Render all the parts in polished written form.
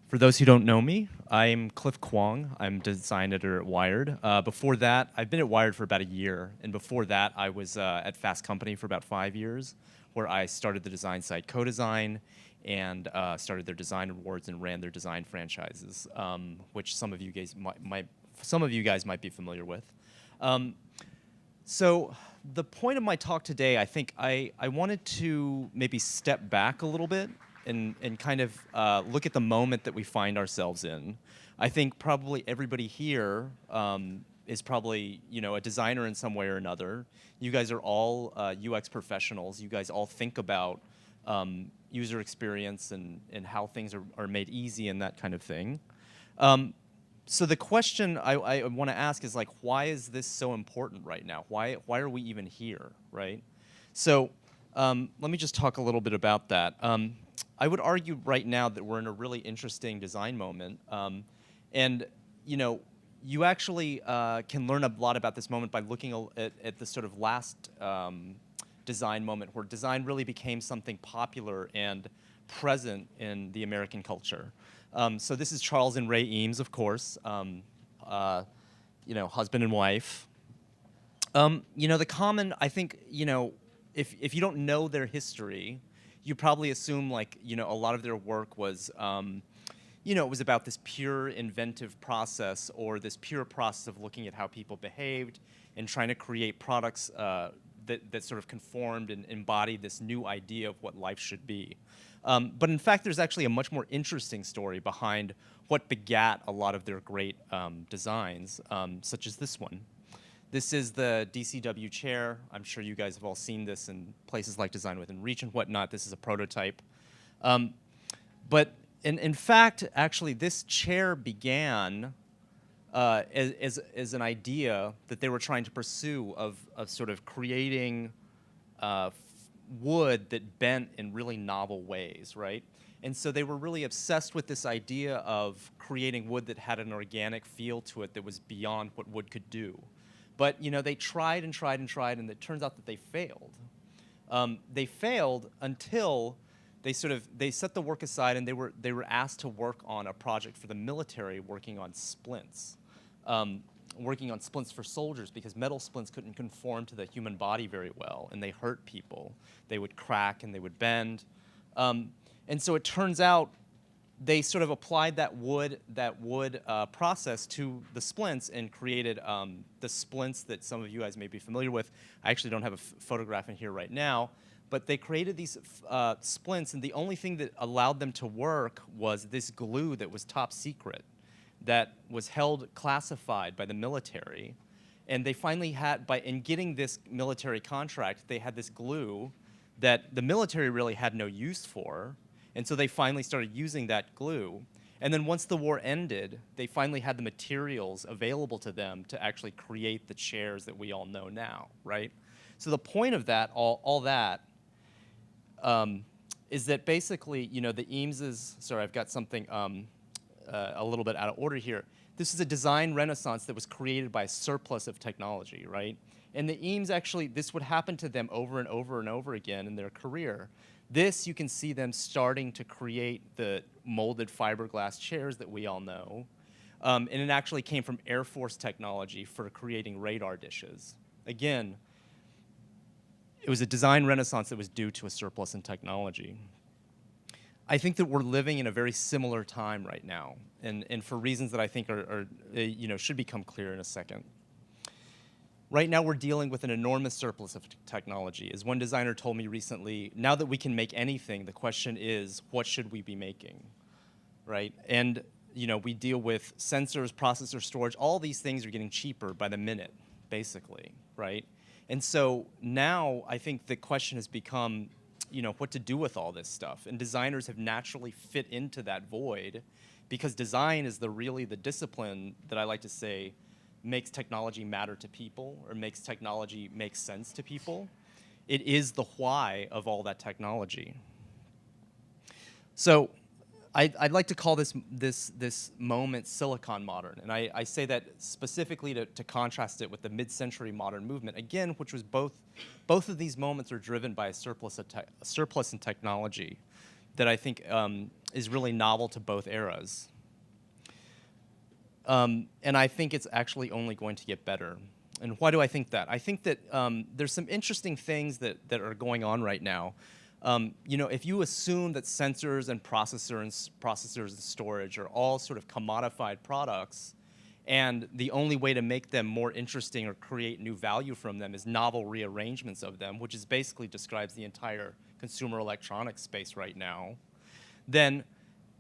For those who don't know me, I'm Cliff Kuang. I'm design editor at Wired. Before that, I've been at Wired for about a year, and before that, I was at Fast Company for about 5 years, where I started the design site Co.Design and started their design awards and ran their design franchises, which some of you guys might be familiar with. So the point of my talk today, I think I wanted to maybe step back a little bit and kind of look at the moment that we find ourselves in. I think probably everybody here is probably a designer in some way or another. You guys are all UX professionals. You guys all think about user experience and how things are made easy and that kind of thing. So the question I want to ask is, like, why is this so important right now? Why are we even here, right? So let me just talk a little bit about that. I would argue right now that we're in a really interesting design moment. And you actually can learn a lot about this moment by looking at the sort of last design moment where design really became something popular and present in the American culture. So this is Charles and Ray Eames, of course, husband and wife. The common, I think, if you don't know their history, you probably assume, like, a lot of their work was, it was about this pure inventive process, or this pure process of looking at how people behaved and trying to create products that sort of conformed and embodied this new idea of what life should be. But in fact, there's actually a much more interesting story behind what begat a lot of their great designs, such as this one. This is the DCW Chair. I'm sure you guys have all seen this in places like Design Within Reach and whatnot. This is a prototype. But in fact, actually, this chair began as an idea that they were trying to pursue of sort of creating wood that bent in really novel ways, right? And so they were really obsessed with this idea of creating wood that had an organic feel to it that was beyond what wood could do. But they tried and tried and tried, and it turns out that they failed. They failed until they set the work aside, and they were asked to work on a project for the military, working on splints. Working on splints for soldiers, because metal splints couldn't conform to the human body very well, and they hurt people. They would crack and they would bend. And so it turns out they sort of applied that wood process to the splints and created the splints that some of you guys may be familiar with. I actually don't have a photograph in here right now, but they created these splints, and the only thing that allowed them to work was this glue that was top secret, that was held classified by the military. And they finally had, in getting this military contract, they had this glue that the military really had no use for. And so they finally started using that glue. And then once the war ended, they finally had the materials available to them to actually create the chairs that we all know now, right? So the point of that, all that, is that basically, the Eameses, sorry, I've got something a little bit out of order here. This is a design renaissance that was created by a surplus of technology, right? And the Eames actually, this would happen to them over and over and over again in their career. This, you can see them starting to create the molded fiberglass chairs that we all know. And it actually came from Air Force technology for creating radar dishes. Again, it was a design renaissance that was due to a surplus in technology. I think that we're living in a very similar time right now, and for reasons that I think should become clear in a second. Right now, we're dealing with an enormous surplus of technology. As one designer told me recently, now that we can make anything, the question is, what should we be making, right? And we deal with sensors, processor storage. All these things are getting cheaper by the minute, basically, right? And so now I think the question has become, what to do with all this stuff. And designers have naturally fit into that void, because design is really the discipline that I like to say makes technology matter to people, or makes technology make sense to people. It is the why of all that technology. So I'd like to call this moment Silicon Modern, and I say that specifically to contrast it with the mid-century modern movement, again, which was both of these moments are driven by a surplus in technology. that I think is really novel to both eras. And I think it's actually only going to get better. And why do I think that? I think that there's some interesting things that are going on right now. You know, if you assume that sensors and processors and storage are all sort of commodified products, and the only way to make them more interesting or create new value from them is novel rearrangements of them, which is basically describes the entire consumer electronics space right now, then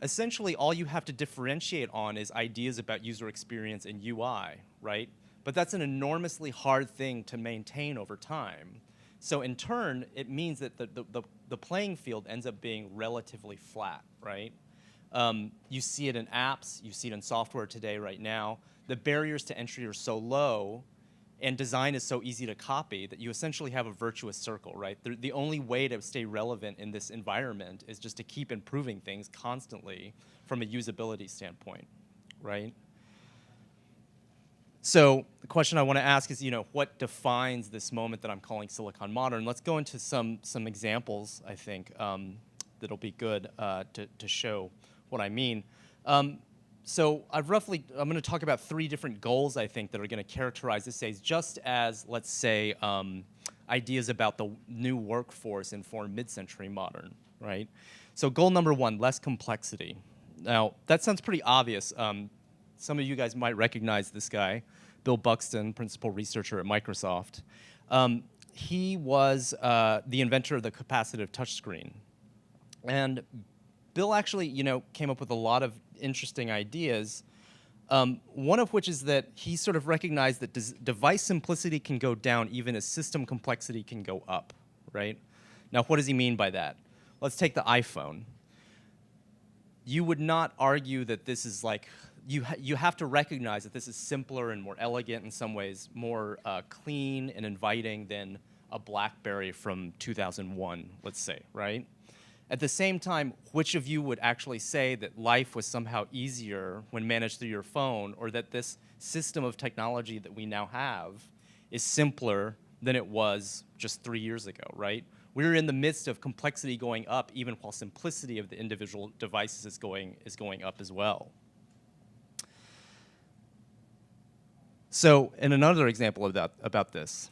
essentially all you have to differentiate on is ideas about user experience and UI, right? But that's an enormously hard thing to maintain over time. So in turn, it means that the playing field ends up being relatively flat, right? You see it in apps, you see it in software today right now. The barriers to entry are so low, and design is so easy to copy that you essentially have a virtuous circle, right? The only way to stay relevant in this environment is just to keep improving things constantly from a usability standpoint, right? So the question I want to ask is, you know, what defines this moment that I'm calling Silicon Modern? Let's go into some examples, I think, that'll be good to show what I mean. So I'm going to talk about 3 different goals, I think, that are going to characterize this stage, just as, let's say, ideas about the new workforce inform mid-century modern, right? So goal number 1, less complexity. Now, that sounds pretty obvious. Some of you guys might recognize this guy, Bill Buxton, principal researcher at Microsoft. He was the inventor of the capacitive touchscreen. And Bill actually, you know, came up with a lot of interesting ideas, one of which is that he sort of recognized that device simplicity can go down even as system complexity can go up, right? Now, what does he mean by that? Let's take the iPhone. You would not argue that this is like, you have to recognize that this is simpler and more elegant in some ways, more clean and inviting than a BlackBerry from 2001, let's say, right? At the same time, which of you would actually say that life was somehow easier when managed through your phone, or that this system of technology that we now have is simpler than it was just 3 years ago, right? We're in the midst of complexity going up, even while simplicity of the individual devices is going up as well. So, and another example of that, about this.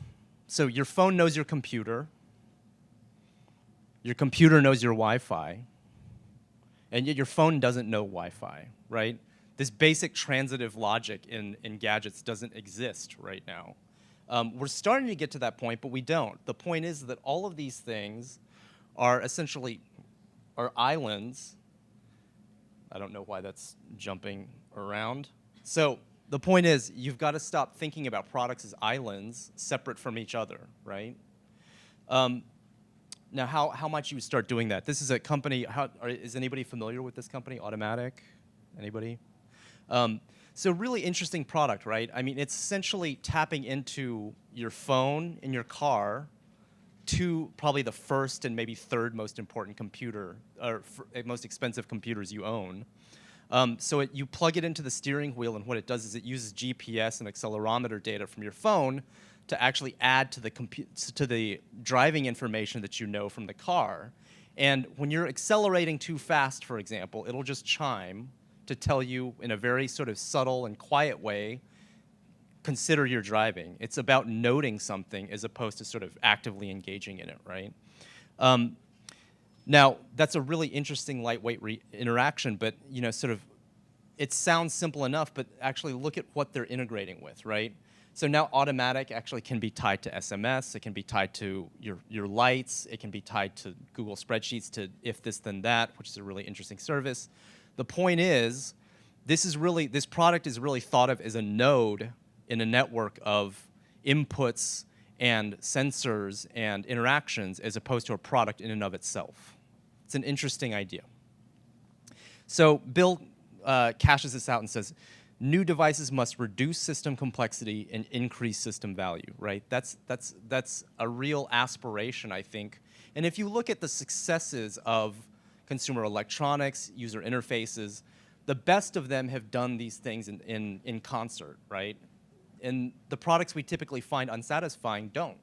So your phone knows your computer knows your Wi-Fi, and yet your phone doesn't know Wi-Fi, right? This basic transitive logic in gadgets doesn't exist right now. We're starting to get to that point, but we don't. The point is that all of these things are essentially islands. I don't know why that's jumping around. So the point is, you've got to stop thinking about products as islands separate from each other, right? Now, how might you start doing that? This is a company, is anybody familiar with this company, Automatic? Anybody? So really interesting product, right? I mean, it's essentially tapping into your phone in your car to probably the first and maybe third most important computer, or most expensive computers you own. So you plug it into the steering wheel, and what it does is it uses GPS and accelerometer data from your phone to actually add to the driving information that you know from the car. And when you're accelerating too fast, for example, it'll just chime to tell you in a very sort of subtle and quiet way, consider your driving. It's about noting something as opposed to sort of actively engaging in it, right? Now, that's a really interesting lightweight interaction, but you know, sort of, it sounds simple enough, but actually look at what they're integrating with, right? So now Automatic actually can be tied to SMS, it can be tied to your lights, it can be tied to Google Spreadsheets, to if this then that, which is a really interesting service. The point is, this product is really thought of as a node in a network of inputs and sensors and interactions as opposed to a product in and of itself. It's an interesting idea. So Bill cashes this out and says, new devices must reduce system complexity and increase system value, right? That's a real aspiration, I think. And if you look at the successes of consumer electronics, user interfaces, the best of them have done these things in concert, right? And the products we typically find unsatisfying don't.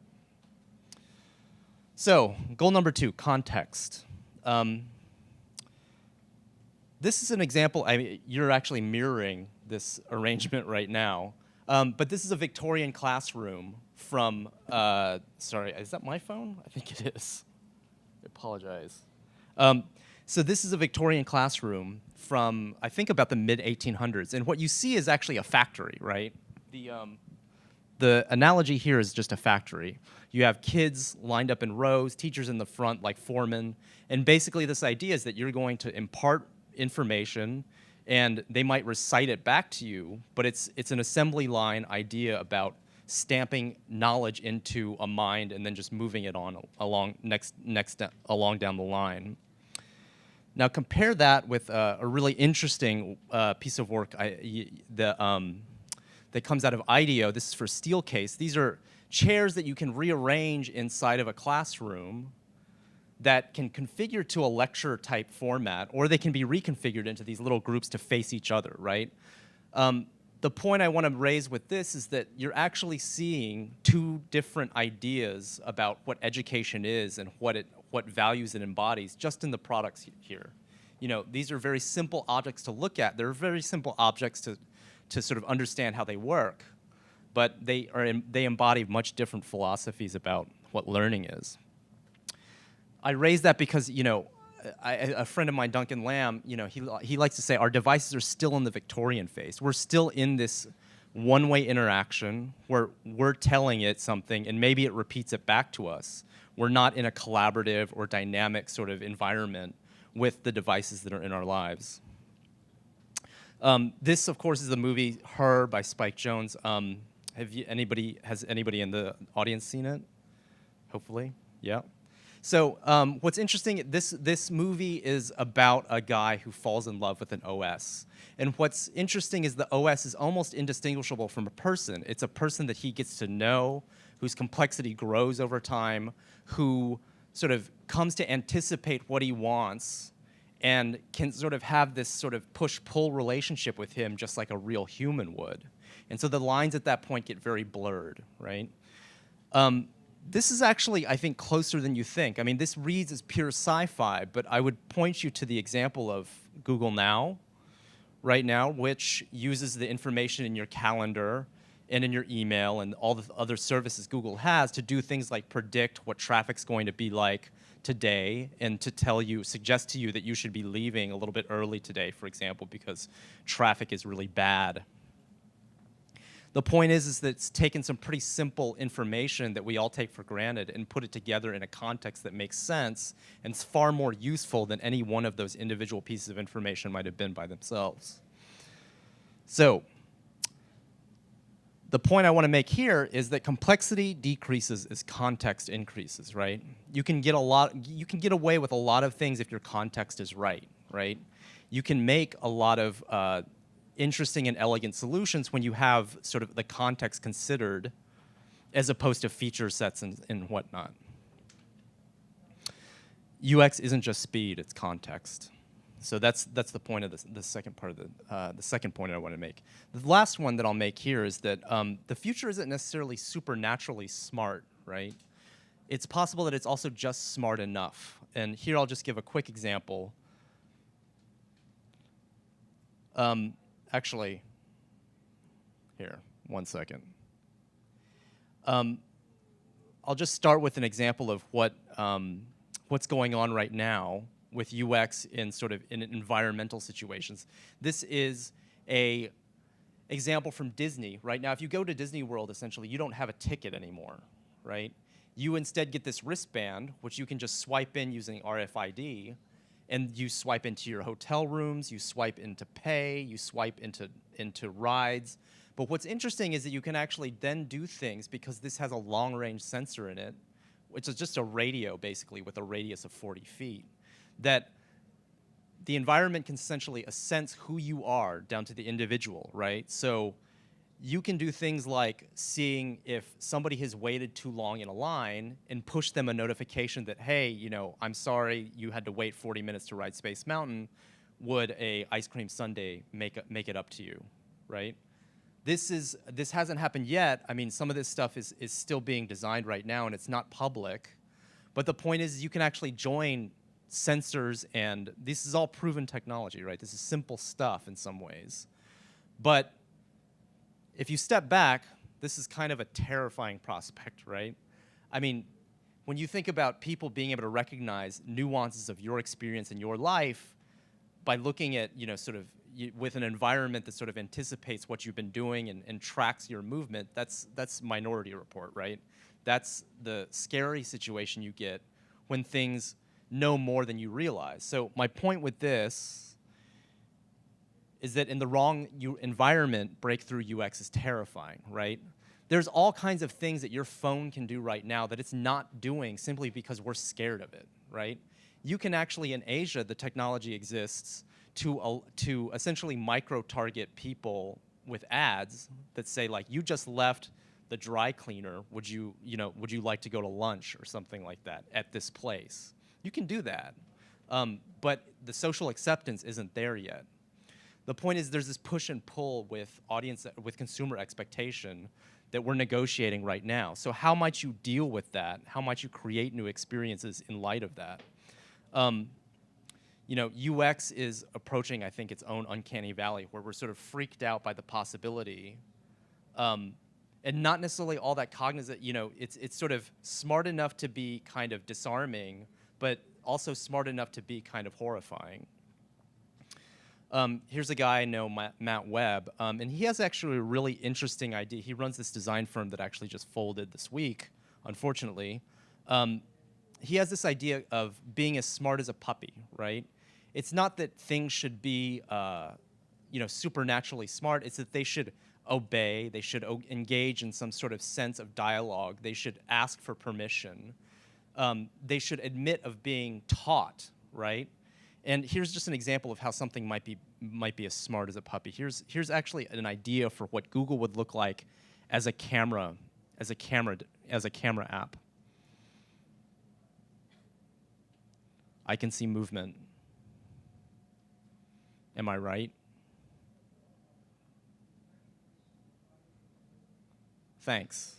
So, goal number 2, context. This is an example. I mean, you're actually mirroring this arrangement right now. But this is a Victorian classroom from, sorry, is that my phone? I think it is. I apologize. So this is a Victorian classroom from, I think, about the mid-1800s. And what you see is actually a factory, right? The analogy here is just a factory. You have kids lined up in rows, teachers in the front like foremen. And basically this idea is that you're going to impart information and they might recite it back to you, but it's an assembly line idea about stamping knowledge into a mind and then just moving it on along along down the line. Now compare that with a really interesting piece of work that comes out of IDEO. This is for Steelcase. These are chairs that you can rearrange inside of a classroom that can configure to a lecture type format, or they can be reconfigured into these little groups to face each other, right? The point I want to raise with this is that you're actually seeing two different ideas about what education is and what values it embodies just in the products here. You know, these are very simple objects to look at. They're very simple objects to sort of understand how they work, but they embody much different philosophies about what learning is. I raise that because, you know, a friend of mine, Duncan Lamb, you know, he likes to say our devices are still in the Victorian face. We're still in this one-way interaction where we're telling it something and maybe it repeats it back to us. We're not in a collaborative or dynamic sort of environment with the devices that are in our lives. This, of course, is the movie Her by Spike Jonze. Has anybody in the audience seen it? Hopefully, yeah. So what's interesting, this movie is about a guy who falls in love with an OS. And what's interesting is the OS is almost indistinguishable from a person. It's a person that he gets to know, whose complexity grows over time, who sort of comes to anticipate what he wants and can sort of have this sort of push-pull relationship with him just like a real human would. And so the lines at that point get very blurred, right? This is actually, I think, closer than you think. I mean, this reads as pure sci-fi, but I would point you to the example of Google Now, right now, which uses the information in your calendar and in your email and all the other services Google has to do things like predict what traffic's going to be like today and to suggest to you that you should be leaving a little bit early today, for example, because traffic is really bad. The point is that it's taken some pretty simple information that we all take for granted and put it together in a context that makes sense and it's far more useful than any one of those individual pieces of information might have been by themselves. So the point I want to make here is that complexity decreases as context increases, right? You can get away with a lot of things if your context is right? You can make a lot of interesting and elegant solutions when you have sort of the context considered as opposed to feature sets and whatnot. UX isn't just speed, it's context. So that's the point of the second part of the second point I want to make. The last one that I'll make here is that the future isn't necessarily supernaturally smart, right? It's possible that it's also just smart enough. And here I'll just give a quick example. Actually, here, one second. I'll just start with an example of what's going on right now with UX in environmental situations. This is a example from Disney. Right now, if you go to Disney World, essentially, you don't have a ticket anymore, right? You instead get this wristband, which you can just swipe in using RFID, and you swipe into your hotel rooms, you swipe into pay, you swipe into rides. But what's interesting is that you can actually then do things because this has a long-range sensor in it, which is just a radio, basically, with a radius of 40 feet, that the environment can essentially sense who you are down to the individual, right? So you can do things like seeing if somebody has waited too long in a line and push them a notification that, hey, you know, I'm sorry you had to wait 40 minutes to ride Space Mountain. Would a ice cream sundae make it up to you, right? This hasn't happened yet. I mean, some of this stuff is still being designed right now and it's not public. But the point is you can actually join sensors, and this is all proven technology, right? This is simple stuff in some ways. But if you step back, this is kind of a terrifying prospect, right? I mean, when you think about people being able to recognize nuances of your experience in your life by looking at, sort of with an environment that sort of anticipates what you've been doing and tracks your movement, that's Minority Report, right? That's the scary situation you get when things know more than you realize. So my point with this is that in the wrong environment, breakthrough UX is terrifying, right? There's all kinds of things that your phone can do right now that it's not doing simply because we're scared of it, right? You can actually, in Asia, the technology exists to essentially micro-target people with ads that say, like, you just left the dry cleaner, would you like to go to lunch or something like that at this place? You can do that, but the social acceptance isn't there yet. The point is there's this push and pull with consumer expectation that we're negotiating right now. So how might you deal with that? How might you create new experiences in light of that? UX is approaching, I think, its own uncanny valley where we're sort of freaked out by the possibility, and not necessarily all that cognizant. It's sort of smart enough to be kind of disarming, but also smart enough to be kind of horrifying. Here's a guy I know, Matt Webb, and he has actually a really interesting idea. He runs this design firm that actually just folded this week, unfortunately. He has this idea of being as smart as a puppy, right? It's not that things should be, supernaturally smart. It's that they should obey. They should engage in some sort of sense of dialogue. They should ask for permission. They should admit of being taught, right? And here's just an example of how something might be as smart as a puppy. Here's actually an idea for what Google would look like as a camera app. I can see movement. Am I right? Thanks.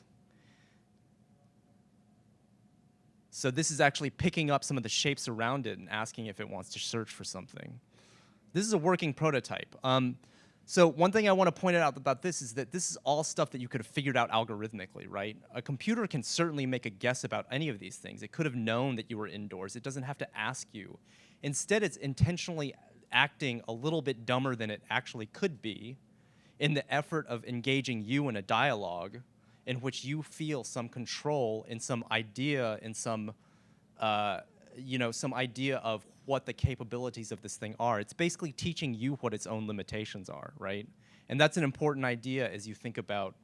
So this is actually picking up some of the shapes around it and asking if it wants to search for something. This is a working prototype. So one thing I want to point out about this is that this is all stuff that you could have figured out algorithmically, right? A computer can certainly make a guess about any of these things. It could have known that you were indoors. It doesn't have to ask you. Instead, it's intentionally acting a little bit dumber than it actually could be in the effort of engaging you in a dialogue in which you feel some control in some idea, in some idea of what the capabilities of this thing are. It's basically teaching you what its own limitations are, right? And that's an important idea as you think about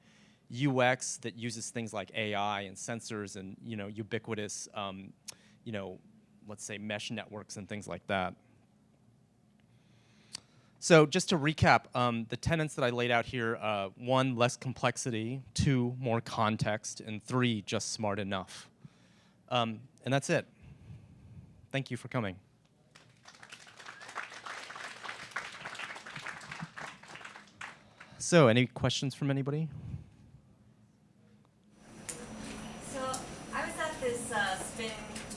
UX that uses things like AI and sensors and ubiquitous, let's say mesh networks and things like that. So just to recap, the tenets that I laid out here, 1, less complexity, 2, more context, and 3, just smart enough. And that's it. Thank you for coming. So any questions from anybody? So I was at this spin,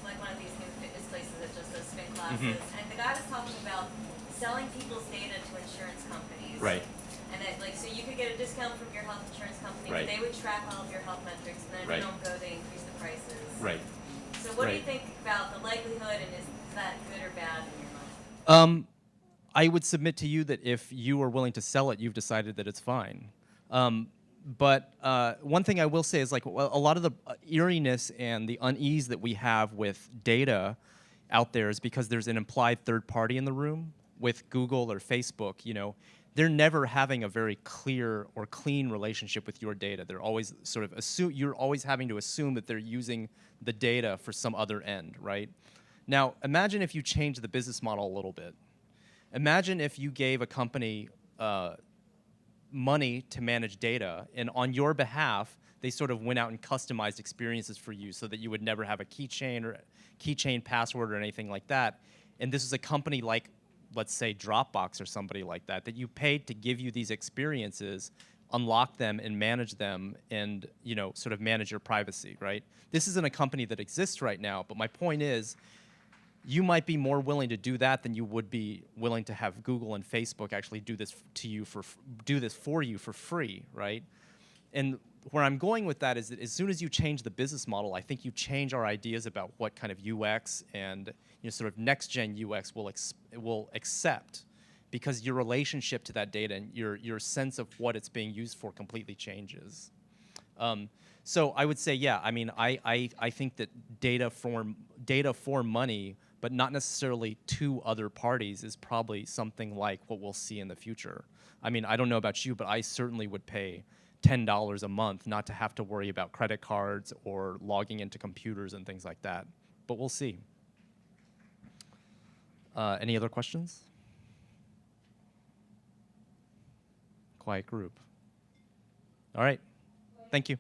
like one of these new fitness places that just does spin classes, and the guy was talking about selling people's data to insurance companies. Right. And that, so you could get a discount from your health insurance company, right. but they would track all of your health metrics, and then if right. you don't go, they increase the prices. Right. So what do you think about the likelihood, and is that good or bad in your mind? I would submit to you that if you are willing to sell it, you've decided that it's fine. But one thing I will say is, like, a lot of the eeriness and the unease that we have with data out there is because there's an implied third party in the room. With Google or Facebook, they're never having a very clear or clean relationship with your data. They're always sort of you're always having to assume that they're using the data for some other end, right? Now, imagine if you change the business model a little bit. Imagine if you gave a company money to manage data, and on your behalf, they sort of went out and customized experiences for you so that you would never have a keychain or keychain password or anything like that. And this is a company like, let's say, Dropbox or somebody like that you paid to give you these experiences, unlock them and manage them, and sort of manage your privacy, right? This isn't a company that exists right now, but my point is, you might be more willing to do that than you would be willing to have Google and Facebook actually do this for you for free, right? And where I'm going with that is that as soon as you change the business model, I think you change our ideas about what kind of UX and sort of next-gen UX will accept, because your relationship to that data and your sense of what it's being used for completely changes. So I would say, yeah, I mean, I think that data for money, but not necessarily to other parties, is probably something like what we'll see in the future. I mean, I don't know about you, but I certainly would pay $10 a month not to have to worry about credit cards or logging into computers and things like that. But we'll see. Any other questions? Quiet group. All right. Thank you.